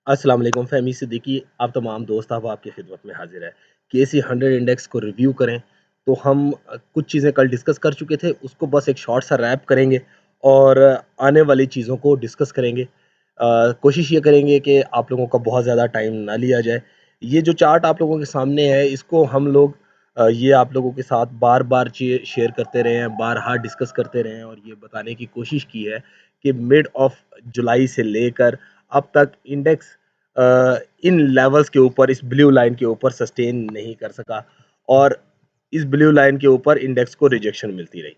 अस्सलाम वालेकुम फ़हमी सिद्दीकी आप तमाम दोस्त अब आपकी खिदमत में हाज़िर है। केसी 100 इंडेक्स को रिव्यू करें, तो हम कुछ चीज़ें कल डिस्कस कर चुके थे, उसको बस एक शॉर्ट सा रैप करेंगे और आने वाली चीज़ों को डिस्कस करेंगे। कोशिश ये करेंगे कि आप लोगों का बहुत ज़्यादा टाइम ना लिया जाए। ये जो चार्ट आप लोगों के सामने है, इसको हम लोग ये आप लोगों के साथ बार-बार चे शेयर करते रहे हैं, बारहा डिस्कस करते रहे हैं और ये बताने की कोशिश की है कि मिड ऑफ जुलाई से लेकर अब तक इंडेक्स इन लेवल्स के ऊपर इस ब्लू लाइन के ऊपर सस्टेन नहीं कर सका और इस ब्लू लाइन के ऊपर इंडेक्स को रिजेक्शन मिलती रही।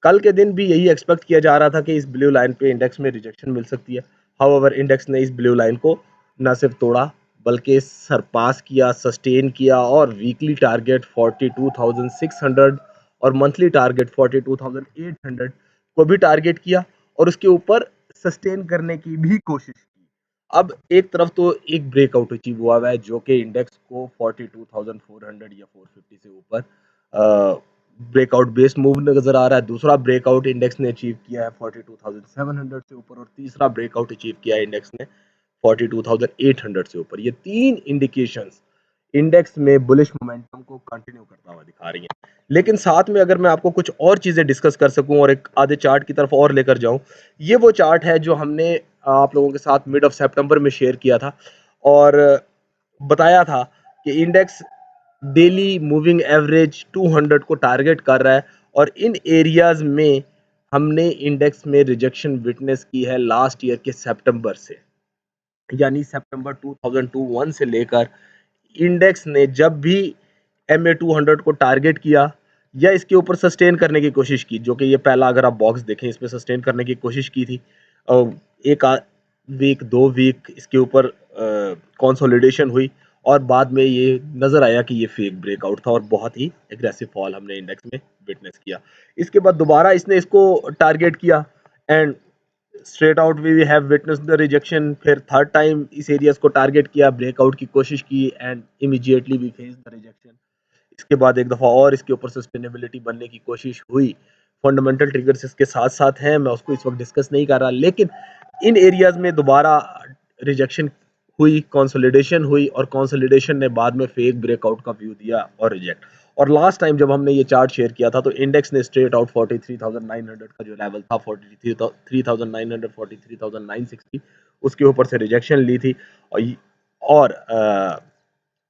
कल के दिन भी यही एक्सपेक्ट किया जा रहा था कि इस ब्लू लाइन पे इंडेक्स में रिजेक्शन मिल सकती है। हाउएवर इंडेक्स ने इस ब्लू लाइन को ना सिर्फ तोड़ा बल्कि सरपास किया, सस्टेन किया और वीकली टारगेट 42,600 और मंथली टारगेट 42,800 को भी टारगेट किया और उसके ऊपर सस्टेन करने की भी कोशिश की। अब एक तरफ तो एक ब्रेकआउट अचीव हुआ है जो कि इंडेक्स को 42,400 या 450 से ऊपर ब्रेकआउट बेस्ड मूव नजर आ रहा है। दूसरा ब्रेकआउट इंडेक्स ने अचीव किया है 42,700 से ऊपर और तीसरा ब्रेकआउट अचीव किया है इंडेक्स ने 42,800 से ऊपर। ये तीन इंडिकेशंस इंडेक्स में बुलिश मोमेंटम को कंटिन्यू करता हुआ दिखा रही हैं। लेकिन साथ में अगर मैं आपको कुछ और चीज़ें डिस्कस कर सकूं और एक आधे चार्ट की तरफ और लेकर जाऊं, ये वो चार्ट है जो हमने आप लोगों के साथ मिड ऑफ सितंबर में शेयर किया था और बताया था कि इंडेक्स डेली मूविंग एवरेज 200 को टारगेट कर रहा है और इन एरियाज में हमने इंडेक्स में रिजेक्शन विटनेस की है लास्ट ईयर के सितंबर से, यानी सितंबर 2021 से लेकर इंडेक्स ने जब भी MA 200 को टारगेट किया या इसके ऊपर सस्टेन करने की कोशिश की, जो कि ये पहला अगर आप बॉक्स देखें इसमें सस्टेन करने की कोशिश की थी। एक वीक 2 वीक इसके ऊपर कंसोलिडेशन हुई और बाद में ये नजर आया कि ये फेक ब्रेकआउट था और बहुत ही एग्रेसिव फॉल हमने इंडेक्स में विटनेस किया। इसके बाद दोबारा इसने इसको टारगेट किया and straight out we have witness the rejection. फिर थर्ड टाइम इस एरियाज को टारगेट किया, ब्रेकआउट की कोशिश की and immediately we face the rejection. इसके बाद एक दफ़ा और इसके ऊपर सस्टेनेबिलिटी बनने की कोशिश हुई। फंडामेंटल ट्रिगर्स इसके साथ-साथ हैं, मैं उसको इस वक़्त डिस्कस नहीं कर रहा, लेकिन इन एरियाज़ में दोबारा रिजेक्शन हुई, कंसोलिडेशन हुई और कंसोलिडेशन ने बाद में फेक ब्रेकआउट का व्यू दिया और रिजेक्ट। और लास्ट टाइम जब हमने ये चार्ट शेयर किया था तो इंडेक्स ने स्ट्रेट आउट 43,900 का जो लेवल था 43,900 43,960 उसके ऊपर से रिजेक्शन ली थी और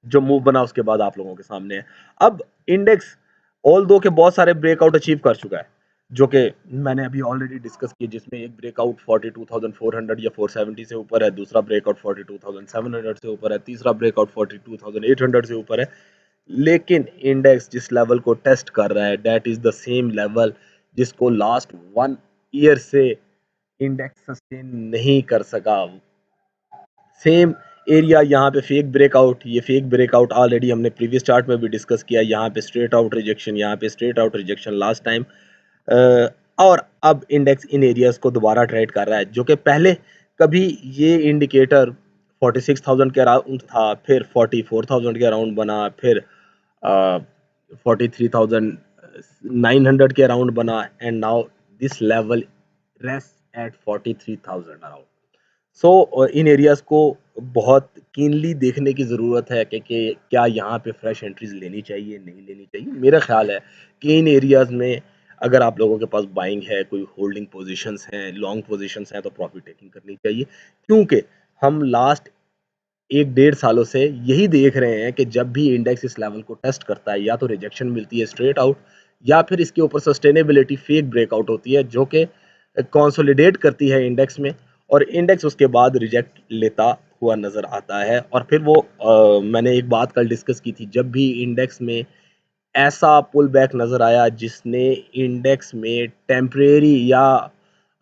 जो मूव बना उसके बाद आप लोगों के सामने है। अब इंडेक्स ऑल दो के बहुत सारे ब्रेकआउट अचीव कर चुका है, जो कि मैंने अभी ऑलरेडी डिस्कस किया, जिसमें एक ब्रेकआउट 42,400 या 470 से ऊपर है, दूसरा ब्रेकआउट 42,700 से ऊपर है, तीसरा ब्रेकआउट 42,800 से ऊपर है। लेकिन इंडेक्स जिस लेवल को टेस्ट कर रहा है that is the same level जिसको लास्ट 1 ईयर से इंडेक्स सस्टेन नहीं कर सका। सेम एरिया यहाँ पे फेक ब्रेकआउट, ये फेक ब्रेकआउट ऑलरेडी हमने प्रीवियस चार्ट में भी डिस्कस किया। यहाँ पे स्ट्रेट आउट रिजेक्शन, यहाँ पे straight out rejection last time और अब इंडेक्स इन एरियाज को दोबारा ट्रेड कर रहा है, जो कि पहले कभी ये इंडिकेटर 46,000 के अराउंड था, फिर 44,000 के अराउंड बना, फिर 43,900 के अराउंड बना and now this level rest at 43,000 around. So in areas को बहुत कीनली देखने की ज़रूरत है कि क्या यहाँ पे फ्रेश एंट्रीज़ लेनी चाहिए, नहीं लेनी चाहिए। मेरा ख़्याल है कि इन एरियाज़ में अगर आप लोगों के पास बाइंग है, कोई होल्डिंग पोज़ीशंस हैं, लॉन्ग पोज़ीशंस हैं, तो प्रॉफ़िट टेकिंग करनी चाहिए। क्योंकि हम लास्ट 1 डेढ़ सालों से यही देख रहे हैं कि जब भी इंडेक्स इस लेवल को टेस्ट करता है, या तो रिजेक्शन मिलती है स्ट्रेट आउट या फिर इसके ऊपर सस्टेनेबिलिटी फेक ब्रेकआउट होती है, जो कि कंसोलिडेट करती है इंडेक्स में और इंडेक्स उसके बाद रिजेक्ट लेता हुआ नज़र आता है। और फिर वो मैंने एक बात कल डिस्कस की थी, जब भी इंडेक्स में ऐसा पुल बैक नज़र आया जिसने इंडेक्स में टेम्परेरी या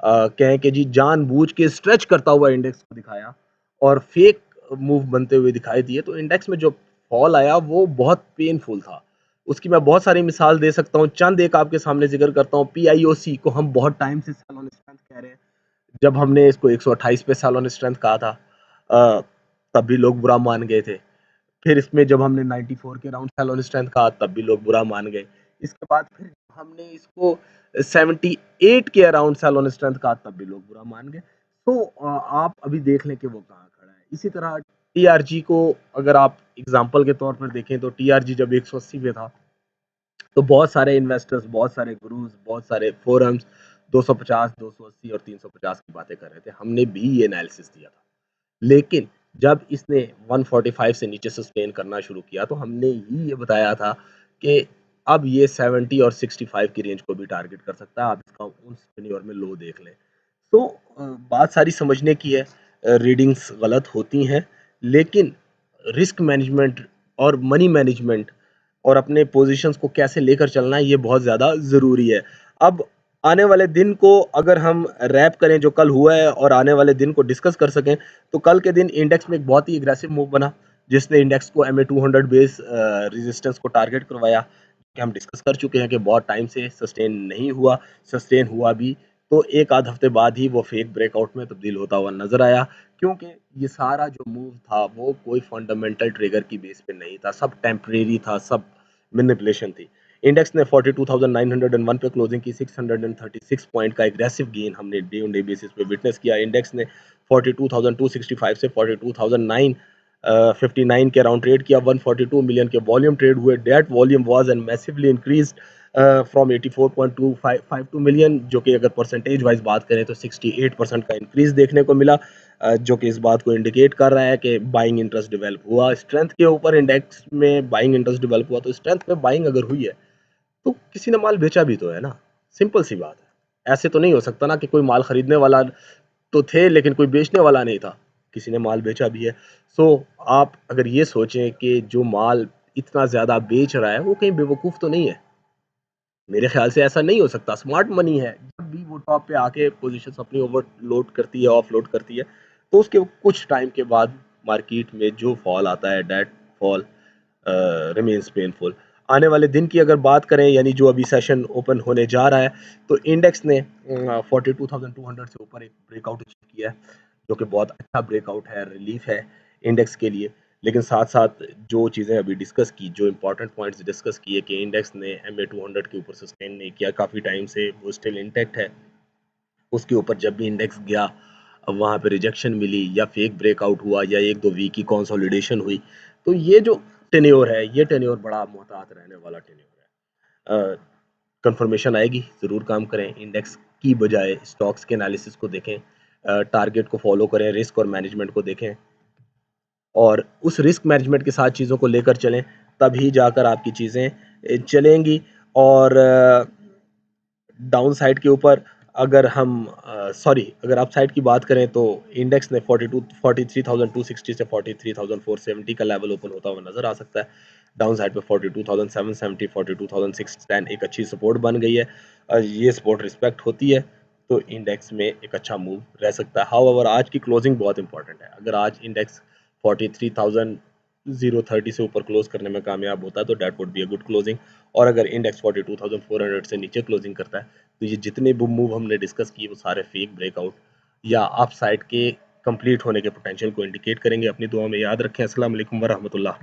कहें कि जी जानबूझ के स्ट्रेच करता हुआ इंडेक्स को दिखाया और फेक मूव बनते हुए दिखाई दिए, तो इंडेक्स में जो फॉल आया वो बहुत पेनफुल था। उसकी मैं बहुत सारी मिसाल दे सकता हूँ, चंद एक आपके सामने जिक्र करता हूँ। PIOC को हम बहुत टाइम से सेल ऑन स्ट्रेंथ कह रहे हैं। जब हमने इसको 128 पे सेल ऑन स्ट्रेंथ कहा था, अ, तब भी लोग बुरा मान गए थे। फिर इसमें जब हमने 94 के अराउंड सेल ऑन स्ट्रेंथ कहा तब भी लोग बुरा मान गए। इसके बाद फिर हमने इसको 78 के अराउंड सेल ऑन स्ट्रेंथ कहा तब भी लोग बुरा मान गए। तो आप अभी देख लें कि वो कहाँ खड़ा है। इसी तरह टीआरजी को अगर आप एग्जांपल के तौर पर देखें तो टीआरजी जब 180 पे था, तो बहुत सारे इन्वेस्टर्स, बहुत सारे गुरुज, बहुत सारे फोरम्स 250, 280 और 350 की बातें कर रहे थे। हमने भी ये एनालिसिस दिया था। लेकिन जब इसने 145 से नीचे सस्टेन करना शुरू किया तो हमने ही ये बताया था कि अब ये 70 और 65 की रेंज को भी टारगेट कर सकता है। आप इसका उस टेन्योर में लो देख लें। तो बात सारी समझने की है। रीडिंग्स गलत होती हैं, लेकिन रिस्क मैनेजमेंट और मनी मैनेजमेंट और अपने पोजीशंस को कैसे लेकर चलना है, ये बहुत ज़्यादा ज़रूरी है। अब आने वाले दिन को अगर हम रैप करें जो कल हुआ है और आने वाले दिन को डिस्कस कर सकें, तो कल के दिन इंडेक्स में एक बहुत ही एग्रेसिव मूव बना, जिसने इंडेक्स को MA 200 बेस रेजिस्टेंस को टारगेट करवाया, कि हम डिस्कस कर चुके हैं कि बहुत टाइम से सस्टेन नहीं हुआ। सस्टेन हुआ भी तो एक आध हफ्ते बाद ही वो फेक ब्रेकआउट में तब्दील होता हुआ नजर आया, क्योंकि ये सारा जो मूव था वो कोई फंडामेंटल ट्रिगर की बेस पे नहीं था, सब टेम्परेरी था, सब मैनिपुलेशन थी। इंडेक्स ने 42,901 पे क्लोजिंग की, 636 पॉइंट का एग्रेसिव गेन हमने डे ऑन डे बेसिस पे विटनेस किया। इंडेक्स ने 42,265 से 42,959 के अराउंड ट्रेड किया। 142 मिलियन के वॉल्यूम ट्रेड हुए। That volume was and massively increased from 84.252 million, जो कि अगर परसेंटेज वाइज बात करें तो 68% का इंक्रीज देखने को मिला, जो कि इस बात को इंडिकेट कर रहा है कि बाइंग इंटरेस्ट डेवलप हुआ। स्ट्रेंथ के ऊपर इंडेक्स में बाइंग इंटरेस्ट डेवलप हुआ, तो स्ट्रेंथ में बाइंग अगर हुई है तो किसी ने माल बेचा भी तो है ना। सिंपल सी बात है। ऐसे तो नहीं हो सकता ना कि कोई माल खरीदने वाला तो थे लेकिन कोई बेचने वाला नहीं था, किसी ने माल बेचा भी है। सो आप अगर ये सोचें कि जो माल इतना ज़्यादा बेच रहा है वो कहीं बेवकूफ़ तो नहीं है। मेरे ख्याल से ऐसा नहीं हो सकता, स्मार्ट मनी है। जब भी वो टॉप पे आके पोजीशंस अपनी ओवरलोड करती है, ऑफलोड करती है, तो उसके कुछ टाइम के बाद मार्केट में जो फॉल आता है, दैट फॉल रिमेन्स पेनफुल। आने वाले दिन की अगर बात करें, यानी जो अभी सेशन ओपन होने जा रहा है, तो इंडेक्स ने 42,200 से ऊपर एक ब्रेकआउट अचीव किया है, जो कि बहुत अच्छा ब्रेकआउट है, रिलीफ है इंडेक्स के लिए। लेकिन साथ साथ जो चीज़ें अभी डिस्कस की, जो इंपॉर्टेंट पॉइंट्स डिस्कस किए कि इंडेक्स ने MA 200 के ऊपर सस्टेन नहीं किया काफ़ी टाइम से, वो स्टिल इंटैक्ट है। उसके ऊपर जब भी इंडेक्स गया, अब वहाँ पे रिजेक्शन मिली या फेक ब्रेकआउट हुआ या एक दो वीक की कंसोलिडेशन हुई, तो ये जो टेन्योर है, ये टेन्योर बड़ा मोहतात रहने वाला टेन्योर है। कंफर्मेशन आएगी, ज़रूर काम करें। इंडेक्स की बजाय स्टॉक्स के एनालिसिस को देखें, टारगेट को फॉलो करें, रिस्क और मैनेजमेंट को देखें और उस रिस्क मैनेजमेंट के साथ चीज़ों को लेकर चलें, तभी जाकर आपकी चीज़ें चलेंगी। और डाउन साइड के ऊपर अगर हम अगर अप साइड की बात करें तो इंडेक्स ने 43,260 से 43,470 का लेवल ओपन होता हुआ नजर आ सकता है। डाउन साइड पे 42,770, 42,610 एक अच्छी सपोर्ट बन गई है। ये सपोर्ट रिस्पेक्ट होती है तो इंडेक्स में एक अच्छा मूव रह सकता है। हाउएवर आज की क्लोजिंग बहुत इंपॉर्टेंट है। अगर आज इंडेक्स 43,030 से ऊपर क्लोज करने में कामयाब होता है तो that would be a good closing. और अगर इंडेक्स 42,400 से नीचे क्लोजिंग करता है तो ये जितने भी मूव हमने डिस्कस किए वो सारे फेक ब्रेकआउट या अप साइड के कंप्लीट होने के पोटेंशियल को इंडिकेट करेंगे। अपनी दुआ में याद रखें। अस्सलाम वालेकुम वरहमतुल्लाह।